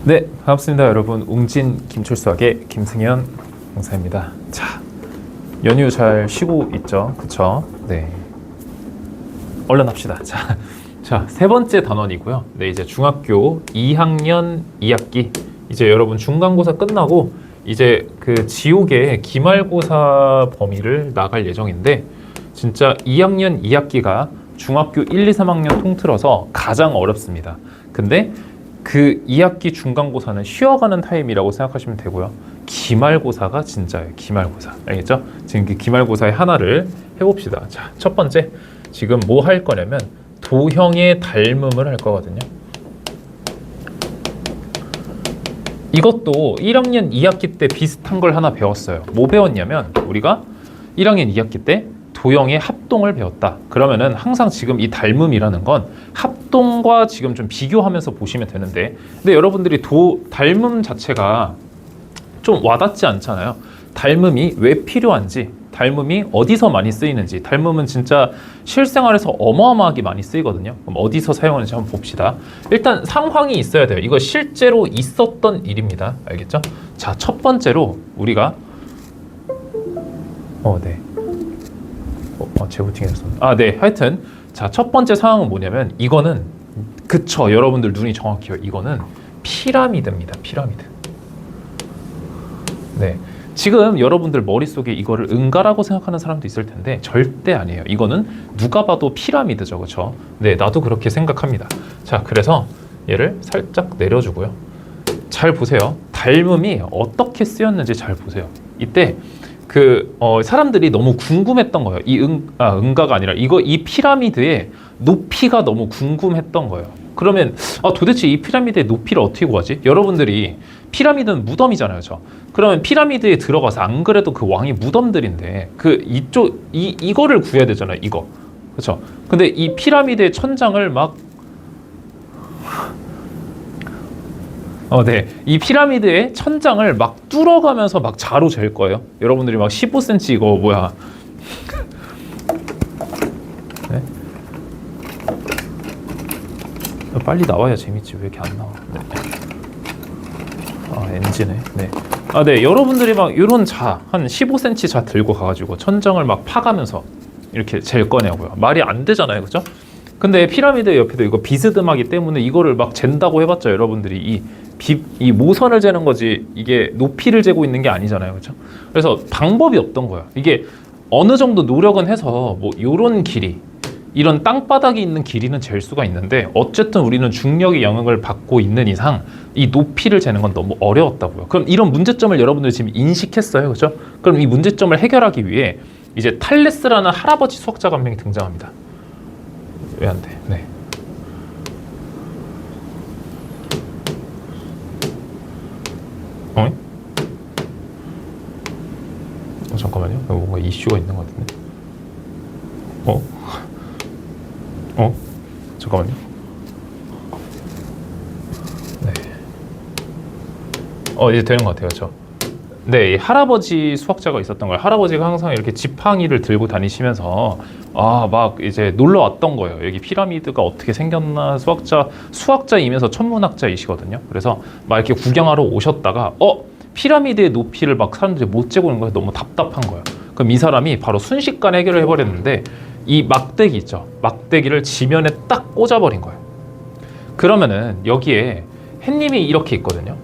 네, 반갑습니다, 여러분. 웅진 김철수학의 김승현 강사입니다. 자, 연휴 잘 쉬고 있죠? 그쵸? 네. 얼른 합시다. 자, 세 번째 단원이고요. 네, 이제 중학교 2학년 2학기. 이제 여러분 중간고사 끝나고 이제 그 지옥의 기말고사 범위를 나갈 예정인데, 진짜 2학년 2학기가 중학교 1, 2, 3학년 통틀어서 가장 어렵습니다. 근데 그 2학기 중간고사는 쉬어가는 타임이라고 생각하시면 되고요. 기말고사가 진짜예요. 기말고사. 알겠죠? 지금 그 기말고사의 하나를 해봅시다. 자, 첫 번째. 지금 뭐 할 거냐면 도형의 닮음을 할 거거든요. 이것도 1학년 2학기 때 비슷한 걸 하나 배웠어요. 뭐 배웠냐면 우리가 1학년 2학기 때 도형의 합동을 배웠다. 그러면은 항상 지금 이 닮음이라는 건 합동과 지금 좀 비교하면서 보시면 되는데, 근데 여러분들이 닮음 자체가 좀 와닿지 않잖아요. 닮음이 왜 필요한지, 닮음이 어디서 많이 쓰이는지. 닮음은 진짜 실생활에서 어마어마하게 많이 쓰이거든요. 그럼 어디서 사용하는지 한번 봅시다. 일단 상황이 있어야 돼요. 이거 실제로 있었던 일입니다. 알겠죠? 자, 첫 번째로 우리가 네. 재부팅 했었나? 네. 하여튼 자, 첫 번째 상황은 뭐냐면 이거는, 그쵸, 여러분들 눈이 정확해요. 이거는 피라미드입니다. 피라미드. 네. 지금 여러분들 머릿속에 이거를 은가라고 생각하는 사람도 있을 텐데 절대 아니에요. 이거는 누가 봐도 피라미드죠. 그렇죠? 네, 나도 그렇게 생각합니다. 자, 그래서 얘를 살짝 내려주고요. 잘 보세요. 닮음이 어떻게 쓰였는지 잘 보세요. 이때 사람들이 너무 궁금했던 거예요. 은가가 아니라 이 피라미드의 높이가 너무 궁금했던 거예요. 그러면 도대체 이 피라미드의 높이를 어떻게 구하지? 여러분들이 피라미드는 무덤이잖아요, 그렇죠? 그러면 피라미드에 들어가서 안 그래도 그 왕이 무덤들인데 이거를 구해야 되잖아요, 이거. 그렇죠? 근데 이 피라미드의 천장을 막 이 피라미드의 천장을 막 뚫어가면서 막 자로 잴 거예요. 여러분들이 막 15cm 이거 뭐야? 네? 빨리 나와야 재밌지. 왜 이렇게 안 나와? 네. NG네. 네. 네. 여러분들이 막 이런 한 15cm 자 들고 가가지고 천장을 막 파가면서 이렇게 잴 거냐고요. 말이 안 되잖아요, 그죠? 근데 피라미드 옆에도 이거 비스듬하기 때문에 이거를 막 잰다고 해봤자 여러분들이 이 모선을 재는 거지 이게 높이를 재고 있는 게 아니잖아요, 그렇죠? 그래서 방법이 없던 거예요. 이게 어느 정도 노력은 해서 뭐 이런 길이, 이런 땅바닥이 있는 길이는 잴 수가 있는데, 어쨌든 우리는 중력의 영향을 받고 있는 이상 이 높이를 재는 건 너무 어려웠다고요. 그럼 이런 문제점을 여러분들이 지금 인식했어요, 그렇죠? 그럼 이 문제점을 해결하기 위해 이제 탈레스라는 할아버지 수학자가 한 명이 등장합니다. 왜 안 돼? 네. 잠깐만요. 뭔가 이슈가 있는 것 같은데. 잠깐만요. 네. 이제 되는 것 같아요, 저. 네, 이 할아버지 수학자가 있었던 거예요. 할아버지가 항상 이렇게 지팡이를 들고 다니시면서 막 이제 놀러 왔던 거예요. 여기 피라미드가 어떻게 생겼나, 수학자이면서 천문학자이시거든요. 그래서 막 이렇게 구경하러 오셨다가 피라미드의 높이를 막 사람들이 못 재고 있는 거예요. 너무 답답한 거예요. 그럼 이 사람이 바로 순식간에 해결을 해버렸는데, 이 막대기 있죠. 막대기를 지면에 딱 꽂아버린 거예요. 그러면은 여기에 햇님이 이렇게 있거든요.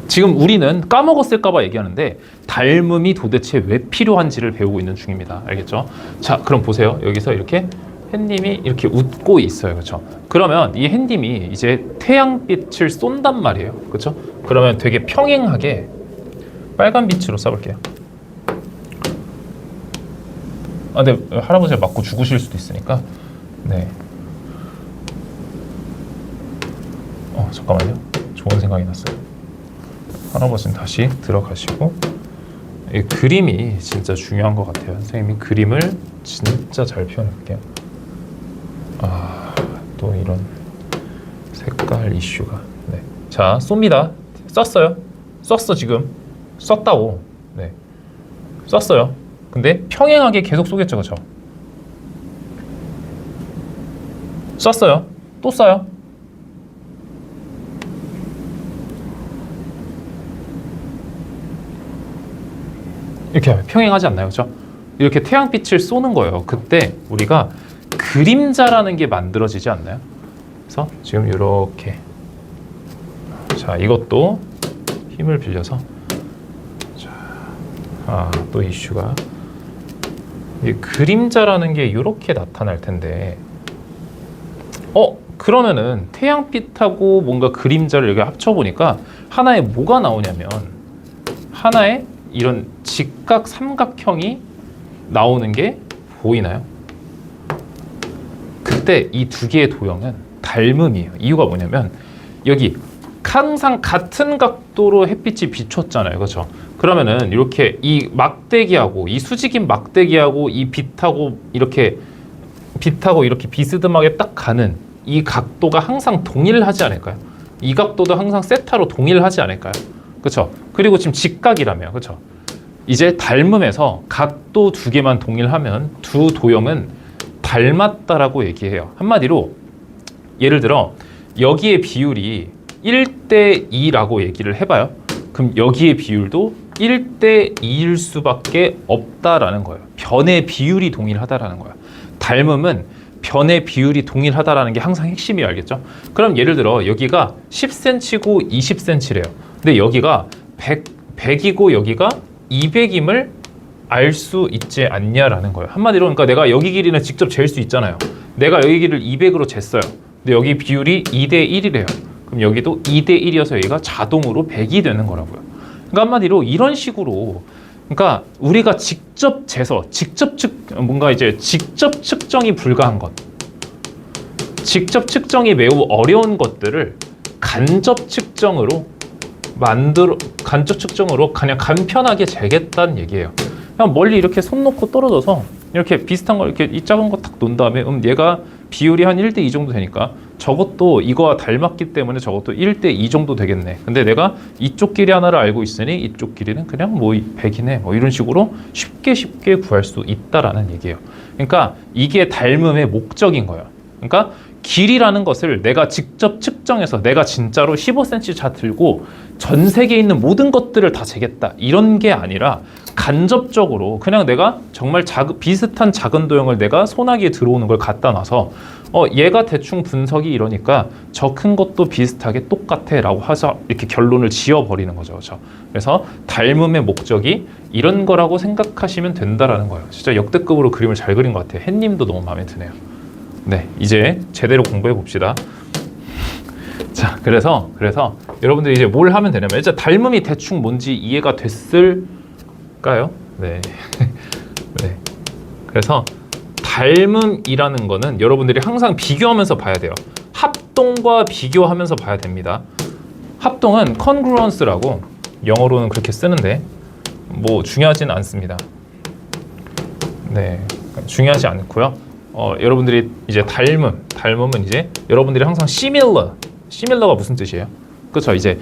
지금 우리는 까먹었을까봐 얘기하는데 닮음이 도대체 왜 필요한지를 배우고 있는 중입니다. 알겠죠? 자, 그럼 보세요. 여기서 이렇게 햇님이 이렇게 웃고 있어요. 그렇죠? 그러면 이 햇님이 이제 태양빛을 쏜단 말이에요. 그렇죠? 그러면 되게 평행하게 빨간 빛으로 쏴볼게요. 근데 할아버지가 맞고 죽으실 수도 있으니까. 네. 잠깐만요. 좋은 생각이 났어요. 할아버지는 다시 들어가시고, 이 그림이 진짜 중요한 것 같아요. 선생님이 그림을 진짜 잘 표현할게요. 또 이런 색깔 이슈가. 네. 자, 쏩니다. 썼어요. 썼어, 지금. 썼다고. 네. 썼어요. 근데 평행하게 계속 쏘겠죠, 그렇죠? 썼어요. 또 써요. 이렇게 평행하지 않나요? 그렇죠? 이렇게 태양빛을 쏘는 거예요. 그때 우리가 그림자라는 게 만들어지지 않나요? 그래서 지금 이렇게, 자, 이것도 힘을 빌려서, 자, 또 이슈가, 이 그림자라는 게 이렇게 나타날 텐데, 그러면은 태양빛하고 뭔가 그림자를 이렇게 합쳐보니까 하나의 뭐가 나오냐면, 하나의 이런 직각 삼각형이 나오는 게 보이나요? 그때 이 두 개의 도형은 닮음이에요. 이유가 뭐냐면 여기 항상 같은 각도로 햇빛이 비췄잖아요. 그렇죠? 그러면은 이렇게 이 막대기하고 이 수직인 막대기하고 이 빛하고 이렇게 비스듬하게 딱 가는 이 각도가 항상 동일하지 않을까요? 이 각도도 항상 세타로 동일하지 않을까요? 그렇죠? 그리고 지금 직각이라며, 그렇죠? 이제 닮음에서 각도 두 개만 동일하면 두 도형은 닮았다라고 얘기해요. 한마디로 예를 들어 여기의 비율이 1대 2라고 얘기를 해봐요. 그럼 여기의 비율도 1대 2일 수밖에 없다라는 거예요. 변의 비율이 동일하다라는 거예요. 닮음은 변의 비율이 동일하다라는 게 항상 핵심이에요. 알겠죠? 그럼 예를 들어 여기가 10cm고 20cm래요. 근데 여기가 100이고 여기가 200임을 알 수 있지 않냐라는 거예요. 한마디로 그러니까 내가 여기 길이는 직접 잴 수 있잖아요. 내가 여기 길이를 200으로 쟀어요. 근데 여기 비율이 2대 1이래요. 그럼 여기도 2대 1이어서 여기가 자동으로 100이 되는 거라고요. 그러니까 한마디로 이런 식으로, 그러니까 우리가 직접 재서 직접 측정이 불가한 것, 직접 측정이 매우 어려운 것들을 간접 측정으로 그냥 간편하게 재겠다는 얘기예요. 그냥 멀리 이렇게 손 놓고 떨어져서 이렇게 비슷한 거 이렇게 이 작은 거 탁 놓은 다음에 얘가 비율이 한 1대 2 정도 되니까 저것도 이거와 닮았기 때문에 저것도 1대 2 정도 되겠네. 근데 내가 이쪽 길이 하나를 알고 있으니 이쪽 길이는 그냥 뭐 100이네. 뭐 이런 식으로 쉽게 구할 수 있다라는 얘기예요. 그러니까 이게 닮음의 목적인 거예요. 그러니까 길이라는 것을 내가 직접 측정해서 내가 진짜로 15cm 자 들고 전 세계에 있는 모든 것들을 다 재겠다 이런 게 아니라 간접적으로 그냥 내가 정말 비슷한 작은 도형을 내가 소나기에 들어오는 걸 갖다 놔서 얘가 대충 분석이 이러니까 저 큰 것도 비슷하게 똑같아 라고 해서 이렇게 결론을 지어버리는 거죠. 그렇죠? 그래서 닮음의 목적이 이런 거라고 생각하시면 된다라는 거예요. 진짜 역대급으로 그림을 잘 그린 것 같아요. 햇님도 너무 마음에 드네요. 네, 이제 제대로 공부해 봅시다. 자, 그래서 여러분들이 이제 뭘 하면 되냐면 이제 닮음이 대충 뭔지 이해가 됐을까요? 네. 네. 그래서 닮음이라는 거는 여러분들이 항상 비교하면서 봐야 돼요. 합동과 비교하면서 봐야 됩니다. 합동은 congruence라고 영어로는 그렇게 쓰는데 뭐 중요하진 않습니다. 네, 중요하지 않고요. 여러분들이 이제 닮음은 이제 여러분들이 항상 similar가 무슨 뜻이에요? 그렇죠? 이제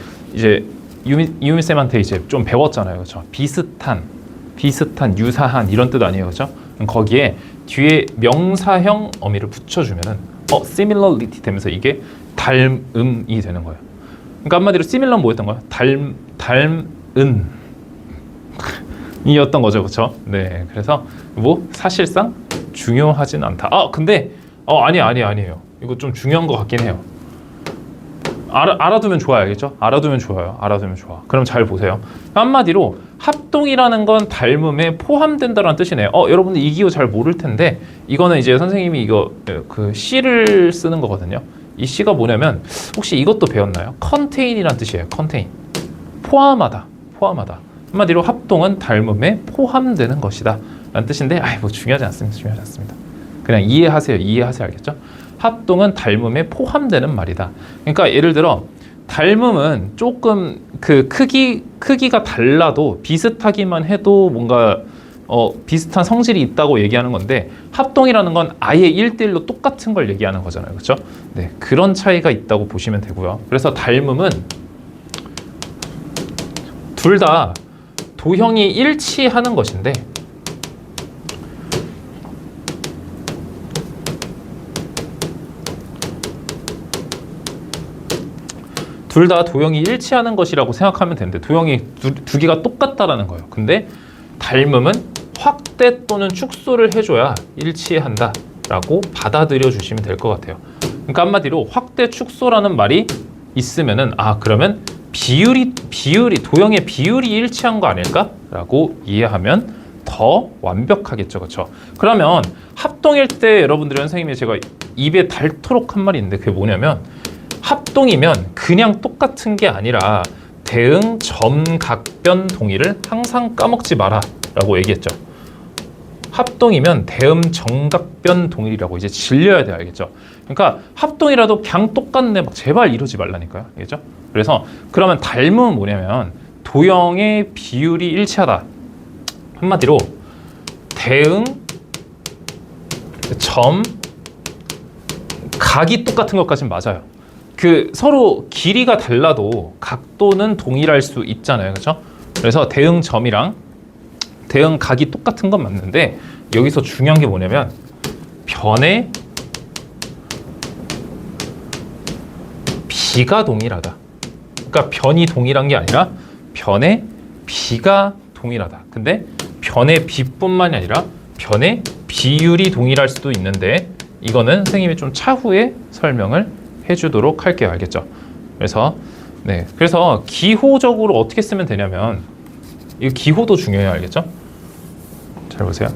유미 쌤한테 이제 좀 배웠잖아요, 그렇죠? 비슷한, 유사한 이런 뜻 아니에요, 그렇죠? 거기에 뒤에 명사형 어미를 붙여주면은 similarity 되면서 이게 닮음이 되는 거예요. 그러니까 한마디로 similar 뭐였던 거예요? 닮은 이었던 거죠, 그렇죠? 네, 그래서 뭐 사실상 중요하진 않다. 근데 아니에요. 이거 좀 중요한 것 같긴 해요. 알아두면 좋아요, 알겠죠? 알아두면 좋아. 그럼 잘 보세요. 한마디로 합동이라는 건 닮음에 포함된다는 뜻이네요. 여러분들 이 기호 잘 모를 텐데 이거는 이제 선생님이 이거 그 C를 쓰는 거거든요. 이 C가 뭐냐면 혹시 이것도 배웠나요? contain이란 뜻이에요. contain. 포함하다. 한마디로 합동은 닮음에 포함되는 것이다 라는 뜻인데 뭐 중요하지 않습니다. 그냥 이해하세요. 알겠죠? 합동은 닮음에 포함되는 말이다. 그러니까 예를 들어 닮음은 조금 그 크기가 달라도 비슷하기만 해도 뭔가 비슷한 성질이 있다고 얘기하는 건데 합동이라는 건 아예 1대1로 똑같은 걸 얘기하는 거잖아요. 그렇죠? 네, 그런 차이가 있다고 보시면 되고요. 그래서 닮음은 둘 다 도형이 일치하는 것인데 둘 다 도형이 일치하는 것이라고 생각하면 되는데 도형이 두 개가 똑같다라는 거예요. 근데 닮음은 확대 또는 축소를 해줘야 일치한다 라고 받아들여 주시면 될 것 같아요. 그러니까 한마디로 확대 축소라는 말이 있으면은 그러면 비율이 도형의 비율이 일치한 거 아닐까라고 이해하면 더 완벽하겠죠, 그렇죠? 그러면 합동일 때 여러분들이 선생님이 제가 입에 닳도록 한 말이 있는데 그게 뭐냐면 합동이면 그냥 똑같은 게 아니라 대응 점각변 동의를 항상 까먹지 마라라고 얘기했죠. 합동이면 대응 정각변 동일이라고 이제 질려야 돼, 알겠죠? 그러니까 합동이라도 그냥 똑같네 막 제발 이러지 말라니까요, 알겠죠? 그래서 그러면 닮음은 뭐냐면 도형의 비율이 일치하다. 한마디로 대응 점 각이 똑같은 것까지는 맞아요. 그 서로 길이가 달라도 각도는 동일할 수 있잖아요, 그렇죠? 그래서 대응 점이랑 대응 각이 똑같은 건 맞는데 여기서 중요한 게 뭐냐면 변의 비가 동일하다. 그러니까 변이 동일한 게 아니라 변의 비가 동일하다. 근데 변의 비뿐만이 아니라 변의 비율이 동일할 수도 있는데 이거는 선생님이 좀 차후에 설명을 해주도록 할게요. 알겠죠? 그래서 기호적으로 어떻게 쓰면 되냐면 이 기호도 중요해요. 알겠죠? 잘 보세요.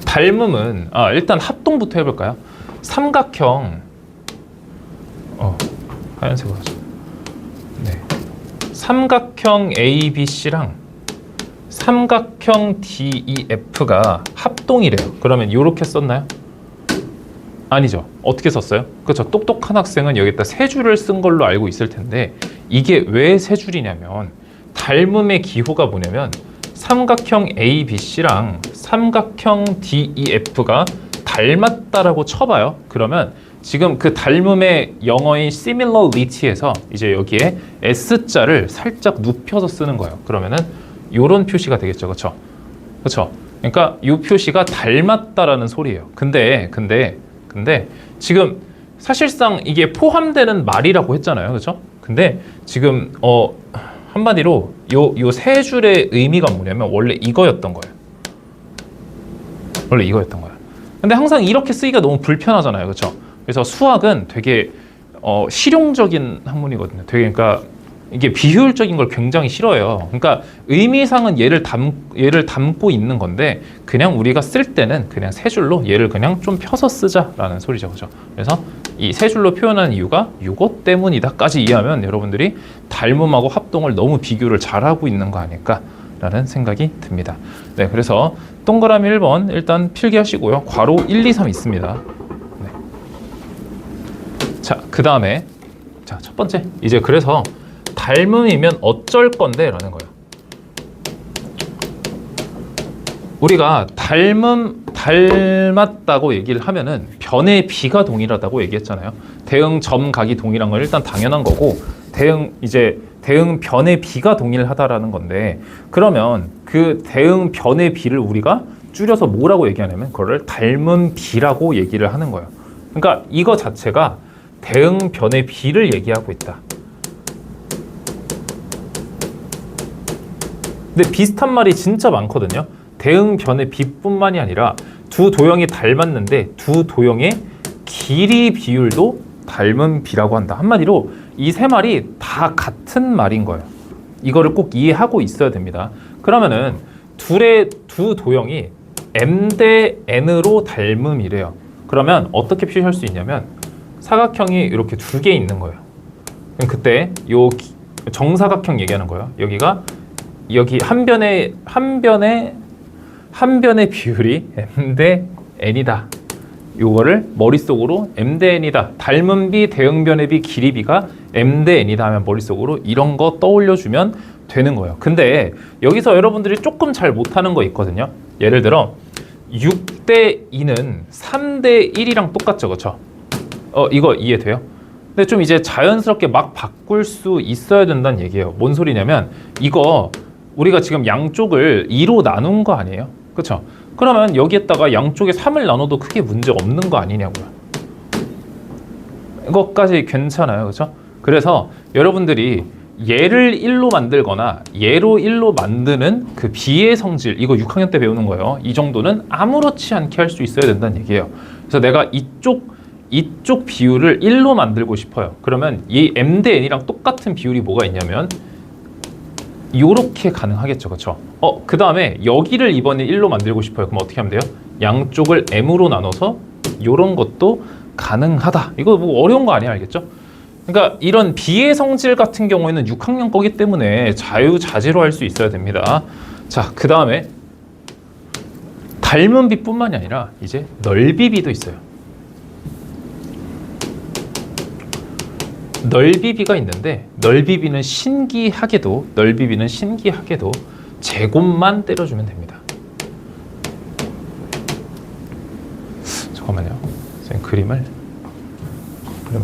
닮음은 일단 합동부터 해볼까요? 삼각형 하얀색으로 하죠. 삼각형 ABC랑 삼각형 DEF가 합동이래요. 그러면 이렇게 썼나요? 아니죠. 어떻게 썼어요? 그렇죠. 똑똑한 학생은 여기다 세 줄을 쓴 걸로 알고 있을 텐데 이게 왜 세 줄이냐면 닮음의 기호가 뭐냐면 삼각형 ABC랑 삼각형 DEF가 닮았다라고 쳐봐요. 그러면 지금 그 닮음의 영어인 similarity에서 이제 여기에 S자를 살짝 눕혀서 쓰는 거예요. 그러면은 요런 표시가 되겠죠. 그렇죠? 그렇죠? 그러니까 이 표시가 닮았다라는 소리예요. 근데 지금 사실상 이게 포함되는 말이라고 했잖아요. 그렇죠? 근데 지금 한마디로 요 세 줄의 의미가 뭐냐면 원래 이거였던 거예요. 근데 항상 이렇게 쓰기가 너무 불편하잖아요. 그렇죠? 그래서 수학은 되게 실용적인 학문이거든요. 되게 그러니까 이게 비효율적인 걸 굉장히 싫어해요. 그러니까 의미상은 얘를 담고 있는 건데 그냥 우리가 쓸 때는 그냥 세 줄로 얘를 그냥 좀 펴서 쓰자라는 소리죠. 그죠? 그래서 이 세 줄로 표현하는 이유가 이것 때문이다까지 이해하면 여러분들이 닮음하고 합동을 너무 비교를 잘하고 있는 거 아닐까라는 생각이 듭니다. 네, 그래서 동그라미 1번 일단 필기하시고요. 괄호 1, 2, 3 있습니다. 네. 자, 그 다음에 첫 번째 이제 그래서 닮음이면 어쩔 건데 라는 거예요. 우리가 닮았다고 얘기를 하면은 변의 비가 동일하다고 얘기했잖아요. 대응 점 각이 동일한 건 일단 당연한 거고 대응 변의 비가 동일하다라는 건데 그러면 그 대응 변의 비를 우리가 줄여서 뭐라고 얘기하냐면 그거를 닮은 비라고 얘기를 하는 거예요. 그러니까 이거 자체가 대응 변의 비를 얘기하고 있다. 근데 비슷한 말이 진짜 많거든요. 대응 변의 비뿐만이 아니라 두 도형이 닮았는데 두 도형의 길이 비율도 닮은 비라고 한다. 한마디로 이 세 말이 다 같은 말인 거예요. 이거를 꼭 이해하고 있어야 됩니다. 그러면은 두 도형이 m 대 n으로 닮음이래요. 그러면 어떻게 표시할 수 있냐면 사각형이 이렇게 두 개 있는 거예요. 그때 요 정사각형 얘기하는 거예요. 여기 한 변의 비율이 m 대 n이다. 요거를 머릿속으로 m 대 n이다. 닮은 비, 대응 변의 비, 길이 비가 m 대 n이다 하면 머릿속으로 이런 거 떠올려주면 되는 거예요. 근데 여기서 여러분들이 조금 잘 못하는 거 있거든요. 예를 들어 6 대 2는 3 대 1이랑 똑같죠. 그렇죠? 이거 이해돼요? 근데 좀 이제 자연스럽게 막 바꿀 수 있어야 된다는 얘기예요. 뭔 소리냐면 이거 우리가 지금 양쪽을 2로 나눈 거 아니에요? 그렇죠? 그러면 여기에다가 양쪽에 3을 나눠도 크게 문제 없는 거 아니냐고요. 이것까지 괜찮아요. 그렇죠? 그래서 여러분들이 얘를 1로 만들거나 얘로 1로 만드는 그 비의 성질, 이거 6학년 때 배우는 거예요. 이 정도는 아무렇지 않게 할 수 있어야 된다는 얘기예요. 그래서 내가 이쪽 비율을 1로 만들고 싶어요. 그러면 이 m 대 n이랑 똑같은 비율이 뭐가 있냐면 요렇게 가능하겠죠. 그렇죠? 그 다음에 여기를 이번에 1로 만들고 싶어요. 그럼 어떻게 하면 돼요? 양쪽을 m으로 나눠서 요런 것도 가능하다. 이거 뭐 어려운 거 아니야. 알겠죠? 그러니까 이런 비의 성질 같은 경우에는 6학년 거기 때문에 자유자재로 할 수 있어야 됩니다. 자, 그 다음에 닮은 비뿐만이 아니라 이제 넓이비도 있어요. 넓이비가 있는데 넓이비는 신기하게도 제곱만 때려주면 됩니다. 잠깐만요. 선생님 그림을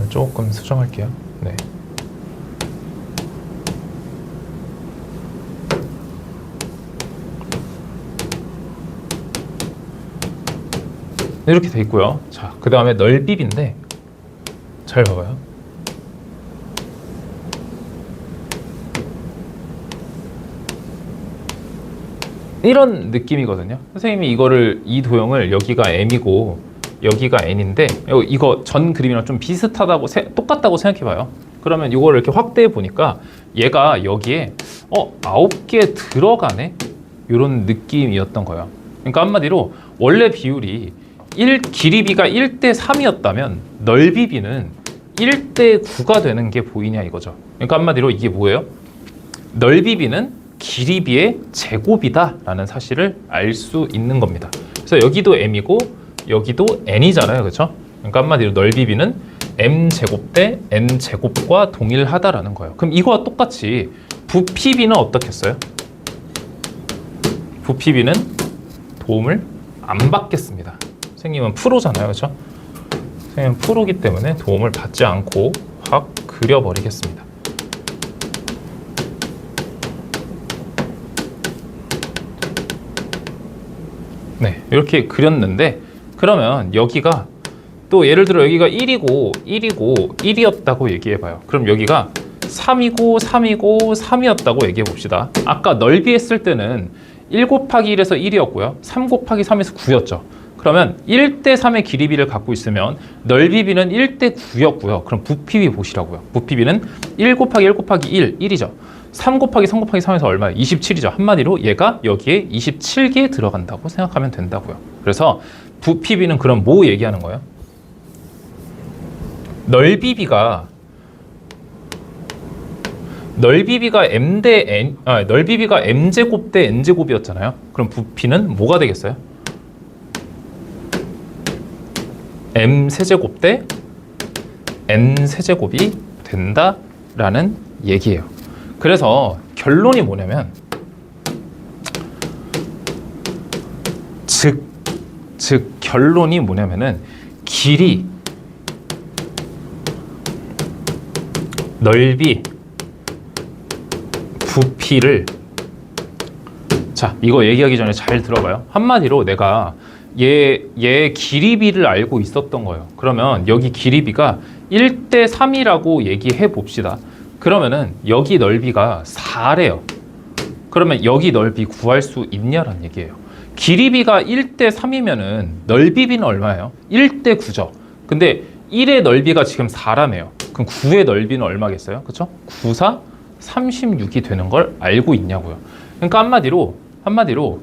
조금 수정할게요. 네. 이렇게 돼 있고요. 자, 그 다음에 넓이비인데 잘 봐봐요. 이런 느낌이거든요. 선생님이 이 도형을 여기가 m이고 여기가 n인데 이거 전 그림이랑 좀 비슷하다고 똑같다고 생각해봐요. 그러면 이거를 이렇게 확대해 보니까 얘가 여기에 9개 들어가네? 이런 느낌이었던 거예요. 그러니까 한마디로 원래 비율이 길이비가 1대 3이었다면 넓이비는 1대 9가 되는 게 보이냐 이거죠. 그러니까 한마디로 이게 뭐예요? 넓이비는 길이비의 제곱이다 라는 사실을 알 수 있는 겁니다. 그래서 여기도 m이고 여기도 n이잖아요. 그렇죠? 그러니까 한마디로 넓이비는 m제곱 대 n제곱과 동일하다라는 거예요. 그럼 이거와 똑같이 부피비는 어떻겠어요? 부피비는 도움을 안 받겠습니다. 선생님은 프로잖아요. 그렇죠? 선생님은 프로기 때문에 도움을 받지 않고 확 그려버리겠습니다. 네, 이렇게 그렸는데 그러면 여기가 또 예를 들어 여기가 1이었다고 얘기해봐요. 그럼 여기가 3이고 3이었다고 얘기해봅시다. 아까 넓이 했을 때는 1 곱하기 1에서 1이었고요. 3 곱하기 3에서 9였죠. 그러면 1대 3의 길이비를 갖고 있으면 넓이비는 1대 9였고요. 그럼 부피비 보시라고요. 부피비는 1 곱하기 1 곱하기 1이죠. 3 곱하기 3 곱하기 3에서 얼마예요? 27이죠. 한마디로 얘가 여기에 27개 들어간다고 생각하면 된다고요. 그래서 부피비는 그럼 뭐 얘기하는 거예요? 넓이비가 넓이비가 m제곱 대 n제곱이었잖아요. 그럼 부피는 뭐가 되겠어요? m세제곱 대 n세제곱이 된다라는 얘기예요. 그래서 결론이 뭐냐면 즉 결론이 뭐냐면은 길이, 넓이, 부피를 자 이거 얘기하기 전에 잘 들어봐요. 한마디로 내가 얘 길이비를 알고 있었던 거예요. 그러면 여기 길이비가 1대 3이라고 얘기해 봅시다. 그러면은 여기 넓이가 4래요. 그러면 여기 넓이 구할 수 있냐라는 얘기예요. 길이비가 1대 3이면은 넓이비는 얼마예요? 1대 9죠. 근데 1의 넓이가 지금 4라며요. 그럼 9의 넓이는 얼마겠어요? 그렇죠? 9, 4, 36이 되는 걸 알고 있냐고요. 그러니까 한마디로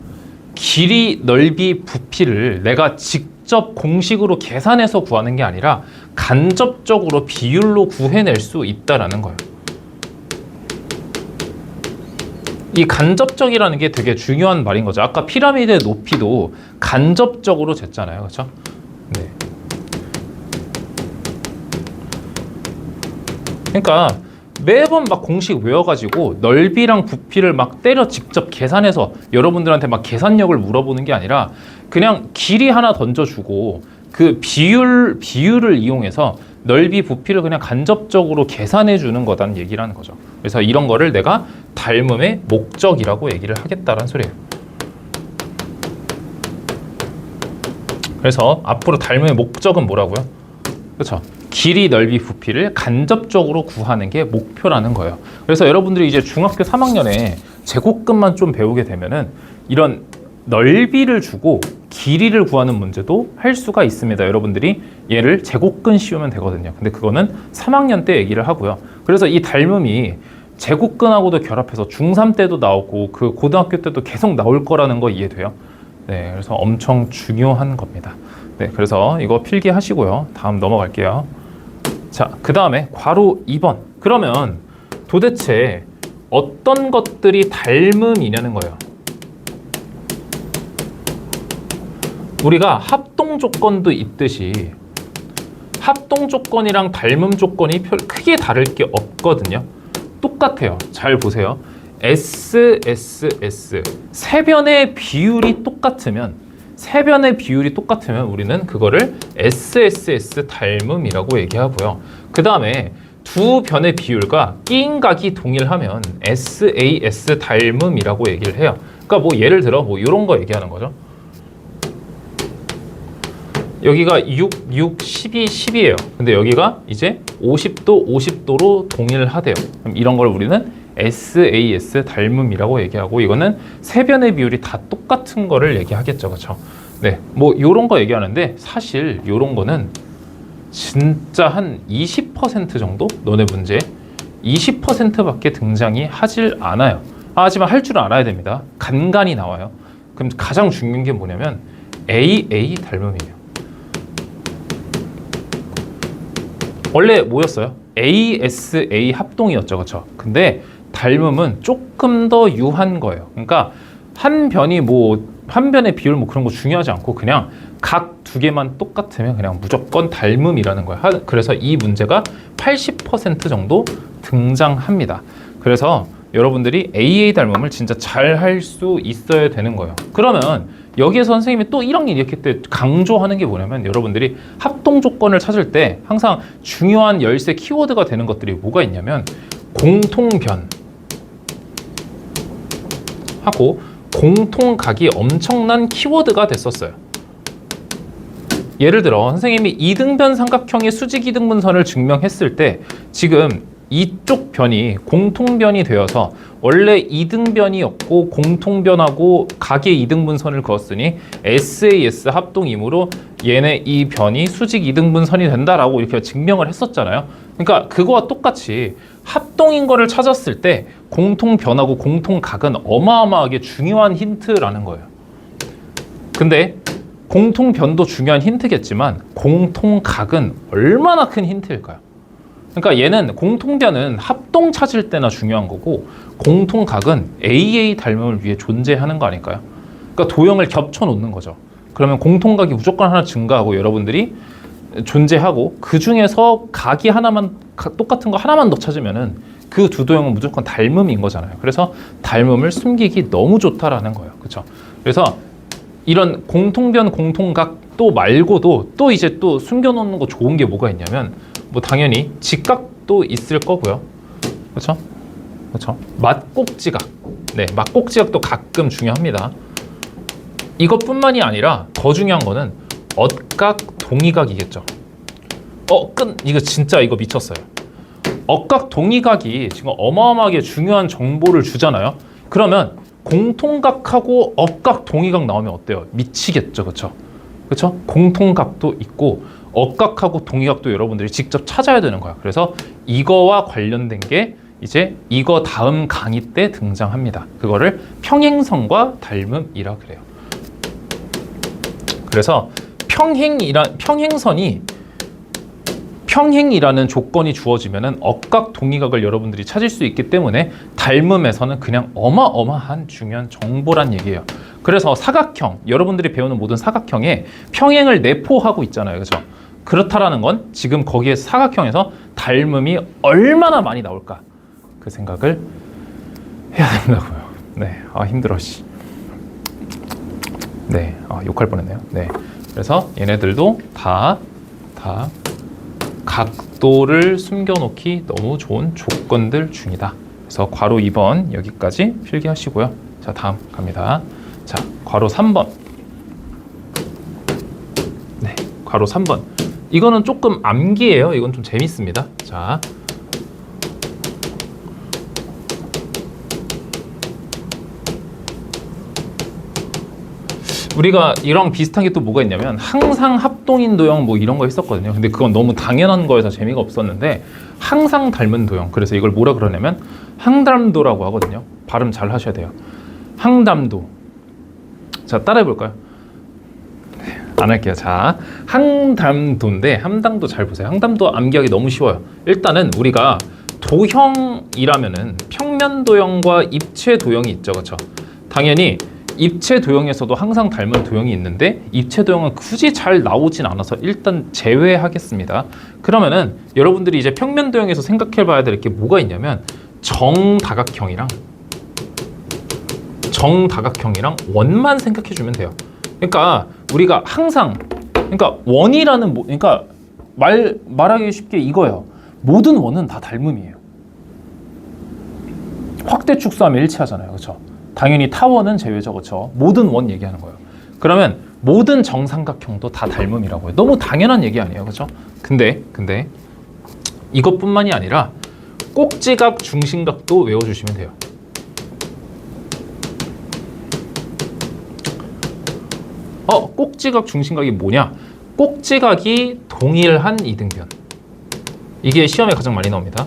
길이, 넓이, 부피를 내가 직접 공식으로 계산해서 구하는 게 아니라 간접적으로 비율로 구해낼 수 있다라는 거예요. 이 간접적이라는 게 되게 중요한 말인 거죠. 아까 피라미드의 높이도 간접적으로 쟀잖아요. 그렇죠? 네. 그러니까 매번 막 공식 외워가지고 넓이랑 부피를 막 때려 직접 계산해서 여러분들한테 막 계산력을 물어보는 게 아니라 그냥 길이 하나 던져주고 그 비율을 이용해서 넓이, 부피를 그냥 간접적으로 계산해 주는 거다는 얘기를 하는 거죠. 그래서 이런 거를 내가 닮음의 목적이라고 얘기를 하겠다는 소리예요. 그래서 앞으로 닮음의 목적은 뭐라고요? 그렇죠. 길이, 넓이, 부피를 간접적으로 구하는 게 목표라는 거예요. 그래서 여러분들이 이제 중학교 3학년에 제곱근만 좀 배우게 되면은 이런 넓이를 주고 길이를 구하는 문제도 할 수가 있습니다. 여러분들이 얘를 제곱근 씌우면 되거든요. 근데 그거는 3학년 때 얘기를 하고요. 그래서 이 닮음이 제곱근하고도 결합해서 중3 때도 나오고 그 고등학교 때도 계속 나올 거라는 거 이해돼요? 네, 그래서 엄청 중요한 겁니다. 네, 그래서 이거 필기하시고요. 다음 넘어갈게요. 자, 그 다음에 괄호 2번. 그러면 도대체 어떤 것들이 닮음이냐는 거예요. 우리가 합동 조건도 있듯이 합동 조건이랑 닮음 조건이 크게 다를 게 없거든요. 똑같아요. 잘 보세요. S, S, S. 세변의 비율이 똑같으면 우리는 그거를 SSS 닮음이라고 얘기하고요. 그 다음에 두 변의 비율과 끼인각이 동일하면 SAS 닮음이라고 얘기를 해요. 그러니까 뭐 예를 들어 뭐 이런 거 얘기하는 거죠. 여기가 6, 12, 10이에요. 근데 여기가 이제 50도, 50도로 동일하대요. 그럼 이런 걸 우리는 SAS 닮음이라고 얘기하고, 이거는 세변의 비율이 다 똑같은 거를 얘기하겠죠. 그렇죠? 네, 뭐 요런 거 얘기하는데 사실 요런 거는 진짜 한 20% 정도? 너네 문제 20%밖에 등장이 하질 않아요. 하지만 할 줄 알아야 됩니다. 간간히 나와요. 그럼 가장 중요한 게 뭐냐면 AA 닮음이에요. 원래 뭐였어요? ASA 합동이었죠. 그렇죠? 근데 닮음은 조금 더 유한 거예요. 그러니까 한 변의 비율 뭐 그런 거 중요하지 않고 그냥 각 두 개만 똑같으면 그냥 무조건 닮음이라는 거예요. 그래서 이 문제가 80% 정도 등장합니다. 그래서 여러분들이 AA 닮음을 진짜 잘 할 수 있어야 되는 거예요. 그러면 여기에서 선생님이 또 1학년 이렇게 때 강조하는 게 뭐냐면, 여러분들이 합동 조건을 찾을 때 항상 중요한 열쇠 키워드가 되는 것들이 뭐가 있냐면 공통변 하고 공통각이 엄청난 키워드가 됐었어요. 예를 들어 선생님이 이등변 삼각형의 수직 이등분선을 증명했을 때 지금 이쪽 변이 공통변이 되어서 원래 이등변이었고 공통변하고 각의 이등분선을 그었으니 SAS 합동이므로 얘네 이 변이 수직 이등분선이 된다라고 이렇게 증명을 했었잖아요. 그러니까 그거와 똑같이 합동인 거를 찾았을 때 공통변하고 공통각은 어마어마하게 중요한 힌트라는 거예요. 근데 공통변도 중요한 힌트겠지만 공통각은 얼마나 큰 힌트일까요? 그러니까 얘는 공통변은 합동 찾을 때나 중요한 거고 공통각은 AA 닮음을 위해 존재하는 거 아닐까요? 그러니까 도형을 겹쳐 놓는 거죠. 그러면 공통각이 무조건 하나 증가하고 여러분들이 존재하고 그 중에서 각이 하나만 똑같은 거 하나만 더 찾으면은 그 두 도형은 무조건 닮음인 거잖아요. 그래서 닮음을 숨기기 너무 좋다라는 거예요. 그렇죠? 그래서 이런 공통변, 공통각 또 말고도 또 이제 또 숨겨놓는 거 좋은 게 뭐가 있냐면 뭐 당연히 직각도 있을 거고요. 그렇죠? 그렇죠? 맞꼭지각. 네, 맞꼭지각도 가끔 중요합니다. 이것뿐만이 아니라 더 중요한 거는 엇각, 동의각이겠죠. 이거 진짜 이거 미쳤어요. 엇각, 동의각이 지금 어마어마하게 중요한 정보를 주잖아요. 그러면 공통각하고 엇각, 동의각 나오면 어때요? 미치겠죠, 그렇죠? 그렇죠? 공통각도 있고 엇각하고 동의각도 여러분들이 직접 찾아야 되는 거야. 그래서 이거와 관련된 게 이제 이거 다음 강의 때 등장합니다. 그거를 평행선과 닮음이라 그래요. 그래서 평행이라는 조건이 주어지면은 엇각, 동의각을 여러분들이 찾을 수 있기 때문에 닮음에서는 그냥 어마어마한 중요한 정보란 얘기예요. 그래서 사각형, 여러분들이 배우는 모든 사각형에 평행을 내포하고 있잖아요. 그렇죠? 그렇다라는 건 지금 거기에 사각형에서 닮음이 얼마나 많이 나올까 그 생각을 해야 된다고요. 네, 힘들어. 네, 욕할 뻔했네요. 네, 그래서 얘네들도 다 각도를 숨겨놓기 너무 좋은 조건들 중이다. 그래서 괄호 2번 여기까지 필기하시고요. 자, 다음 갑니다. 자, 괄호 3번. 괄호 3번. 이거는 조금 암기예요. 이건 좀 재밌습니다. 자, 우리가 이랑 비슷한 게 또 뭐가 있냐면 항상 합동인 도형 뭐 이런 거 했었거든요. 근데 그건 너무 당연한 거여서 재미가 없었는데 항상 닮은 도형. 그래서 이걸 뭐라 그러냐면 항담도라고 하거든요. 발음 잘 하셔야 돼요. 항담도. 자, 따라해 볼까요? 안 할게요. 자, 항담도인데 함담도 잘 보세요. 항담도 암기하기 너무 쉬워요. 일단은 우리가 도형이라면은 평면 도형과 입체 도형이 있죠. 그렇죠? 당연히 입체 도형에서도 항상 닮은 도형이 있는데 입체 도형은 굳이 잘 나오진 않아서 일단 제외하겠습니다. 그러면은 여러분들이 이제 평면 도형에서 생각해 봐야 될 게 뭐가 있냐면 정다각형이랑 원만 생각해 주면 돼요. 그러니까 우리가 항상, 그러니까 원이라는 그러니까 말하기 쉽게 이거예요. 모든 원은 다 닮음이에요. 확대 축소하면 일치하잖아요. 그렇죠? 당연히 타원은 제외죠. 그렇죠? 모든 원 얘기하는 거예요. 그러면 모든 정삼각형도 다 닮음이라고 해요. 너무 당연한 얘기 아니에요. 그렇죠? 근데 이것뿐만이 아니라 꼭지각, 중심각도 외워주시면 돼요. 꼭지각, 중심각이 뭐냐? 꼭지각이 동일한 이등변. 이게 시험에 가장 많이 나옵니다.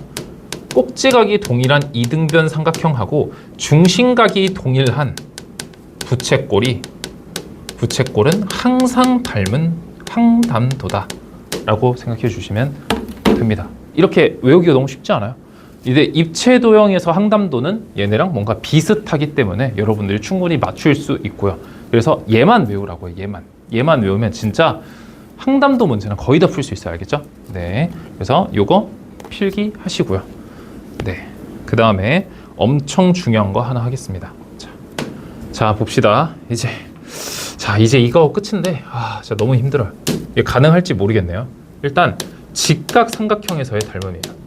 꼭지각이 동일한 이등변 삼각형하고 중심각이 동일한 부채꼴은 항상 닮은 항담도다 라고 생각해 주시면 됩니다. 이렇게 외우기가 너무 쉽지 않아요? 이제 입체 도형에서 항담도는 얘네랑 뭔가 비슷하기 때문에 여러분들이 충분히 맞출 수 있고요. 그래서 얘만 외우라고요. 얘만 외우면 진짜 항담도 문제는 거의 다 풀 수 있어요. 알겠죠? 네. 그래서 요거 필기하시고요. 네. 그 다음에 엄청 중요한 거 하나 하겠습니다. 자, 봅시다. 이제 이거 끝인데 진짜 너무 힘들어요. 이게 가능할지 모르겠네요. 일단 직각삼각형에서의 닮음이에요.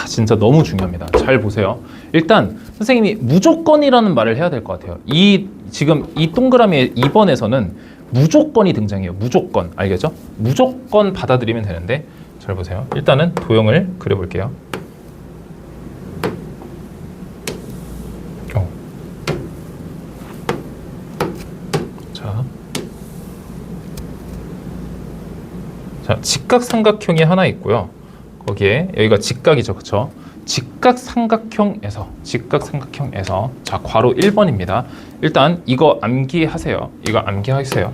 진짜 너무 중요합니다. 잘 보세요. 일단 선생님이 무조건이라는 말을 해야 될 것 같아요. 지금 이 동그라미 2번에서는 무조건이 등장해요. 무조건. 알겠죠? 무조건 받아들이면 되는데 잘 보세요. 일단은 도형을 그려볼게요. 자, 직각삼각형이 하나 있고요. 거기에 여기가 직각이죠. 그쵸? 직각삼각형에서 자, 괄호 1번입니다. 일단 이거 암기하세요. 암기하세요.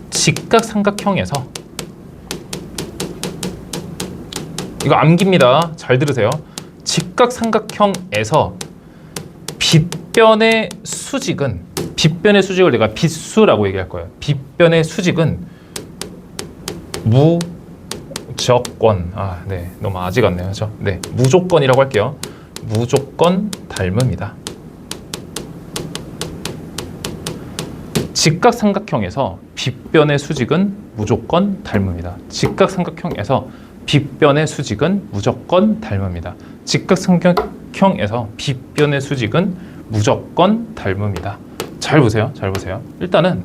직각삼각형에서 이거 암기입니다. 잘 들으세요. 직각삼각형에서 빗변의 수직을 내가 빗수라고 얘기할 거예요. 빗변의 수직은 무조건, 네, 너무 아직 같네요. 그렇죠? 네, 무조건이라고 할게요. 무조건 닮음이다. 직각삼각형에서 빗변의 수직은 무조건 닮음이다. 직각삼각형에서 빗변의 수직은 무조건 닮음이다. 직각삼각형에서 빗변의 수직은 무조건 닮음이다. 잘 보세요. 일단은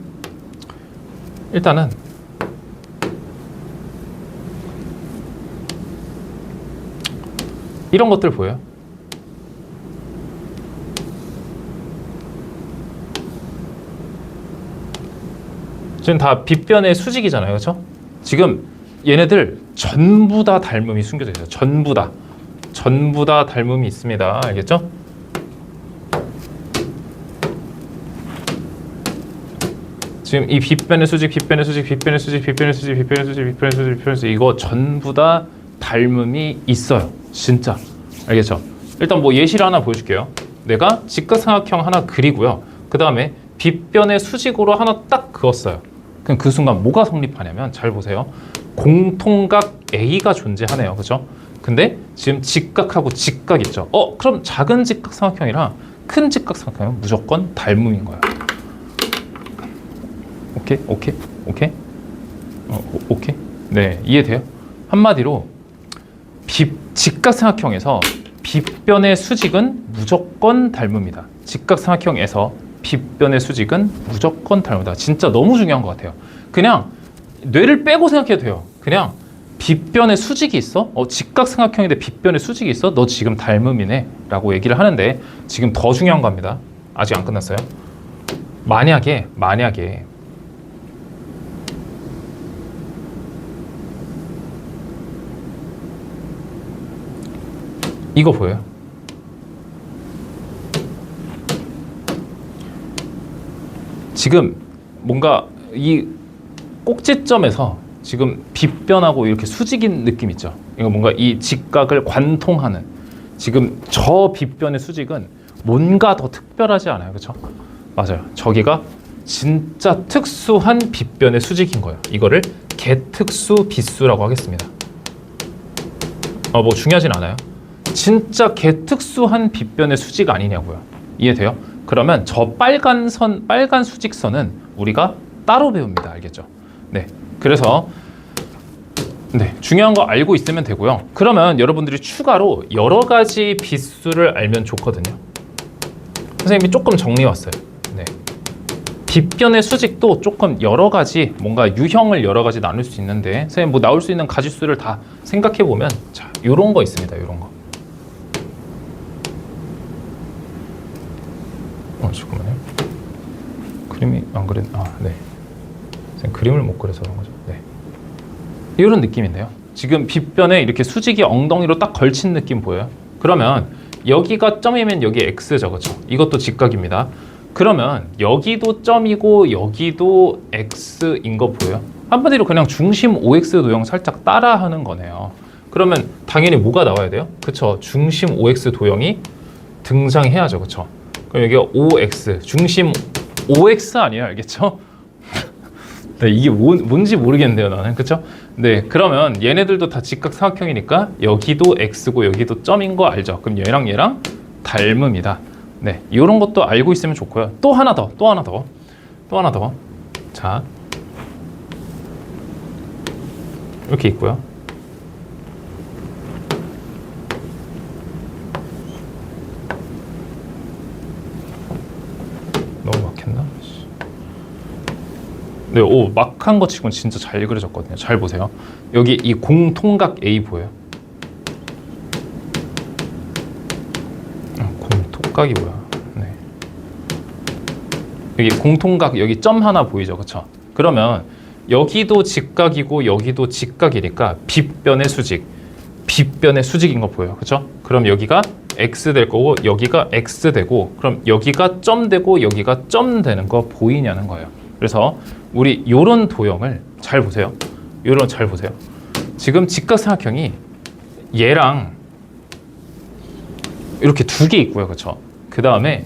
이런 것들 보여요. 지금 다 빗변의 수직이잖아요. 그렇죠? 지금 얘네들 전부 다 닮음이 숨겨져 있어요. 전부 다 닮음이 있습니다. 알겠죠? 지금 이 빗변의 수직 이거 전부 다 닮음이 있어요. 진짜. 알겠죠? 일단 뭐 예시를 하나 보여줄게요. 내가 직각삼각형 하나 그리고요. 그 다음에 빗변의 수직으로 하나 딱 그었어요. 그럼 그 순간 뭐가 성립하냐면 잘 보세요. 공통각 A가 존재하네요. 그죠? 근데 지금 직각하고 직각 있죠? 그럼 작은 직각삼각형이랑 큰 직각삼각형은 무조건 닮음인 거예요. 오케이? 네, 이해돼요? 한마디로 직각삼각형에서 빗변의 수직은 무조건 닮습니다. 직각삼각형에서 빗변의 수직은 무조건 닮습니다. 진짜 너무 중요한 것 같아요. 그냥 뇌를 빼고 생각해도 돼요. 그냥 빗변의 수직이 있어? 직각삼각형인데 빗변의 수직이 있어? 너 지금 닮음이네 라고 얘기를 하는데 지금 더 중요한 겁니다. 아직 안 끝났어요. 만약에 이거 보여요? 지금 뭔가 이 꼭지점에서 지금 빗변하고 이렇게 수직인 느낌 있죠? 이거 뭔가 이 직각을 관통하는 지금 저 빗변의 수직은 뭔가 더 특별하지 않아요? 그렇죠? 맞아요. 저기가 진짜 특수한 빗변의 수직인 거예요. 이거를 개특수 빗수라고 하겠습니다. 뭐 중요하진 않아요. 진짜 개특수한 빗변의 수직 아니냐고요. 이해돼요? 그러면 저 빨간 수직선은 우리가 따로 배웁니다. 알겠죠? 네. 그래서 중요한 거 알고 있으면 되고요. 그러면 여러분들이 추가로 여러 가지 빗수를 알면 좋거든요. 선생님이 조금 정리해 왔어요. 네. 빗변의 수직도 조금 여러 가지 뭔가 유형을 여러 가지 나눌 수 있는데 선생님 뭐 나올 수 있는 가지수를 다 생각해 보면 자, 요런 거 있습니다. 요런 거. 잠깐만요. 그림이 안 그랬... 네. 선생님 그림을 못 그려서 그런 거죠. 네. 이런 느낌인데요. 지금 빗변에 이렇게 수직이 엉덩이로 딱 걸친 느낌 보여요? 그러면 여기가 점이면 여기 X죠. 그렇죠? 이것도 직각입니다. 그러면 여기도 점이고 여기도 X인 거 보여요? 한마디로 그냥 중심 OX 도형 살짝 따라하는 거네요. 그러면 당연히 뭐가 나와야 돼요? 그쵸? 중심 OX 도형이 등장해야죠. 그쵸? 그럼 여기가 OX, 중심 OX 아니에요? 알겠죠? 네, 이게 뭔지 모르겠네요, 나는. 그쵸? 네, 그러면 얘네들도 다 직각삼각형이니까 여기도 X고 여기도 점인 거 알죠? 그럼 얘랑 닮음이다. 네, 이런 것도 알고 있으면 좋고요. 또 하나 더. 자, 이렇게 있고요. 너무 막혔나? 네, 막한 거 치고는 진짜 잘 그려졌거든요. 잘 보세요. 여기 이 공통각 A 보여요? 공통각이 뭐야? 네. 여기 공통각 여기 점 하나 보이죠, 그렇죠? 그러면 여기도 직각이고 여기도 직각이니까 빗변의 수직인 거 보여요, 그렇죠? 그럼 여기가 X 될 거고 여기가 X 되고 그럼 여기가 점 되고 여기가 점 되는 거 보이냐는 거예요. 그래서 우리 요런 도형을 잘 보세요. 지금 직각삼각형이 얘랑 이렇게 두 개 있고요. 그렇죠? 그 다음에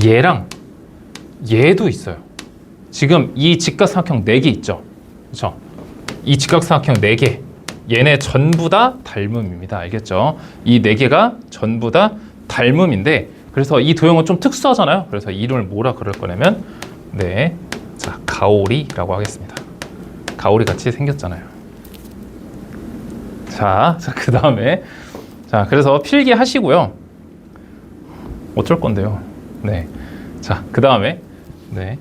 얘랑 얘도 있어요. 지금 이 직각삼각형 4개 있죠? 그렇죠? 이 직각삼각형 4개 얘네 전부 다 닮음입니다. 알겠죠? 이 4개가 전부 다 닮음인데 그래서 이 도형은 좀 특수하잖아요. 그래서 이름을 뭐라 그럴 거냐면 네, 자 가오리라고 하겠습니다. 가오리 같이 생겼잖아요. 자 그 다음에 자 그래서 필기하시고요. 어쩔 건데요. 네, 자 그 다음에 네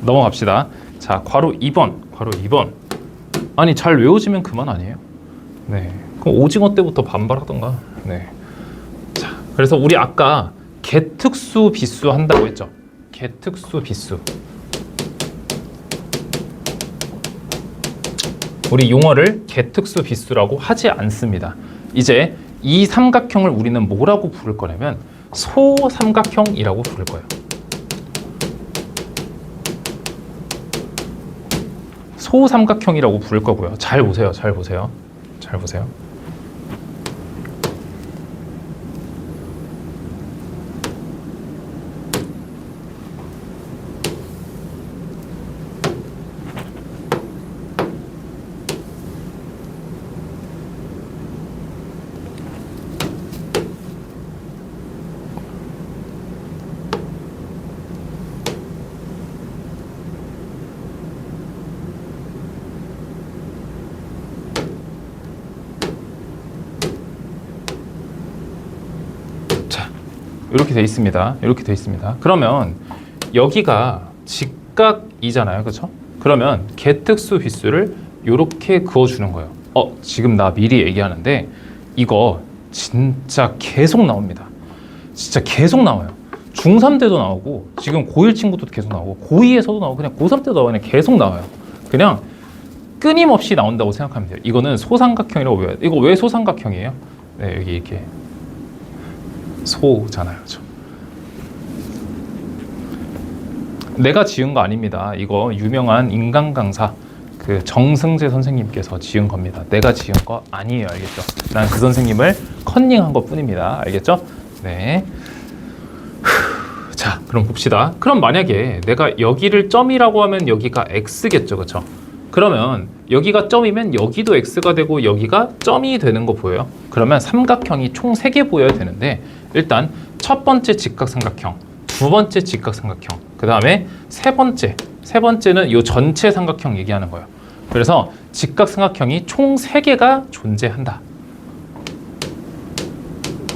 넘어갑시다. 자 괄호 2번. 아니 잘 외워지면 그만 아니에요? 네, 그럼 오징어 때부터 반발하던가. 네, 자 그래서 우리 아까 개특수 빗수 한다고 했죠. 개특수 빗수. 우리 용어를 개특수 빗수라고 하지 않습니다. 이제 이 삼각형을 우리는 뭐라고 부를 거냐면 소삼각형이라고 부를 거예요. 소삼각형이라고 부를 거고요. 잘 보세요. 이렇게 돼 있습니다. 이렇게 돼 있습니다. 그러면 여기가 직각이잖아요. 그렇죠? 그러면 개특수 빗수를 이렇게 그어주는 거예요. 지금 나 미리 얘기하는데 이거 진짜 계속 나옵니다. 진짜 계속 나와요. 중3 때도 나오고 지금 고1 친구도 계속 나오고 고2에서도 나오고 그냥 고3 때도 그냥 계속 나와요. 그냥 끊임없이 나온다고 생각하면 돼요. 이거는 소삼각형이라고 외워요. 이거 왜 소삼각형이에요? 네, 여기 이렇게 소잖아요. 그렇죠? 내가 지은 거 아닙니다. 이거 유명한 인간 강사 그 정승재 선생님께서 지은 겁니다. 내가 지은 거 아니에요. 알겠죠? 난 그 선생님을 컨닝한 것 뿐입니다. 알겠죠? 네. 자, 그럼 봅시다. 그럼 만약에 내가 여기를 점이라고 하면 여기가 x겠죠. 그렇죠? 그러면 여기가 점이면 여기도 x가 되고 여기가 점이 되는 거 보여요? 그러면 삼각형이 총 3개 보여야 되는데 일단 첫 번째 직각삼각형, 두 번째 직각삼각형, 그 다음에 세 번째는 이 전체 삼각형 얘기하는 거예요. 그래서 직각삼각형이 총 3개가 존재한다.